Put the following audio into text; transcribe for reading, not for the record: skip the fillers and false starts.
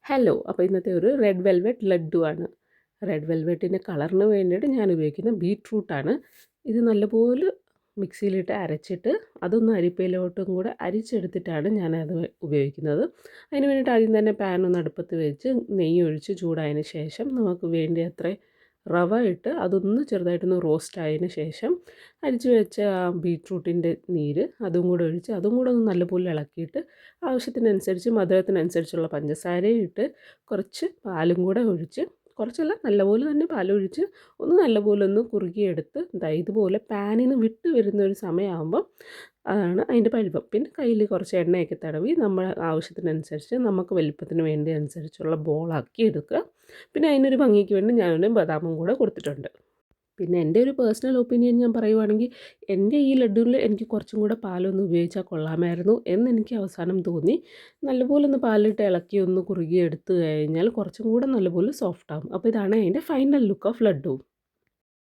Hello, അപ്പോൾ ഇന്നത്തെ ഒരു റെഡ് വെൽവെറ്റ് ലഡ്ഡു ആണ്. റെഡ് വെൽവെറ്റിൻ്റെ കളറിന് വേണ്ടിയിട്ട് ഞാൻ ഉപയോഗിക്കുന്ന ബീറ്റ്റൂട്ടാണ്. ഇത് നല്ലപോലെ മിക്സിയിലിട്ട് അരച്ചിട്ട് അതൊന്ന് അരിപ്പയിലോട്ടും കൂടെ അരിച്ചെടുത്തിട്ടാണ് ഞാനത് ഉപയോഗിക്കുന്നത്. അതിന് വേണ്ടിയിട്ട് ആദ്യം തന്നെ പാൻ ഒന്ന് അടുപ്പത്ത് വെച്ച് നെയ്യ് ഒഴിച്ച് ചൂടായതിന് ശേഷം നമുക്ക് വേണ്ടിയത്ര റവ ഇട്ട് അതൊന്ന് ചെറുതായിട്ടൊന്ന് റോസ്റ്റ് ആയതിന് ശേഷം അരിച്ച് വെച്ച ആ ബീറ്റ്റൂട്ടിൻ്റെ നീര് അതും കൂടെ ഒഴിച്ച് അതും കൂടെ ഒന്ന് നല്ലപോലെ ഇളക്കിയിട്ട് ആവശ്യത്തിനനുസരിച്ച് മധുരത്തിനനുസരിച്ചുള്ള പഞ്ചസാരയും ഇട്ട് കുറച്ച് പാലും കൂടെ ഒഴിച്ച് കുറച്ചല്ല നല്ലപോലെ തന്നെ പാലൊഴിച്ച് ഒന്ന് നല്ലപോലെ ഒന്ന് കുറുകിയെടുത്ത് ഇതുപോലെ പാനിന് വിട്ട് വരുന്ന ഒരു സമയമാകുമ്പം അതാണ് അതിൻ്റെ പരുവം. പിന്നെ കയ്യിൽ കുറച്ച് എണ്ണയൊക്കെ തടവി നമ്മൾ ആവശ്യത്തിനനുസരിച്ച് നമുക്ക് വലിപ്പത്തിന് വേണ്ടി അനുസരിച്ചുള്ള ബോളാക്കി എടുക്കുക. പിന്നെ അതിനൊരു ഭംഗിക്ക് വേണ്ടി ഞാൻ ബദാമും കൂടെ കൊടുത്തിട്ടുണ്ട്. പിന്നെ എൻ്റെ ഒരു പേഴ്സണൽ ഒപ്പീനിയൻ ഞാൻ പറയുവാണെങ്കിൽ എൻ്റെ ഈ ലഡ്ഡുവിൽ എനിക്ക് കുറച്ചും കൂടെ പാലൊന്ന് ഉപയോഗിച്ചാൽ കൊള്ളാമായിരുന്നു എന്നെനിക്ക് അവസാനം തോന്നി. നല്ലപോലെ ഒന്ന് പാലിട്ട് ഇളക്കി ഒന്ന് കുറുകി എടുത്തു കഴിഞ്ഞാൽ കുറച്ചും കൂടെ നല്ലപോലെ സോഫ്റ്റ് ആകും. അപ്പോൾ ഇതാണ് അതിൻ്റെ ഫൈനൽ ലുക്ക് ഓഫ് ലഡ്ഡു.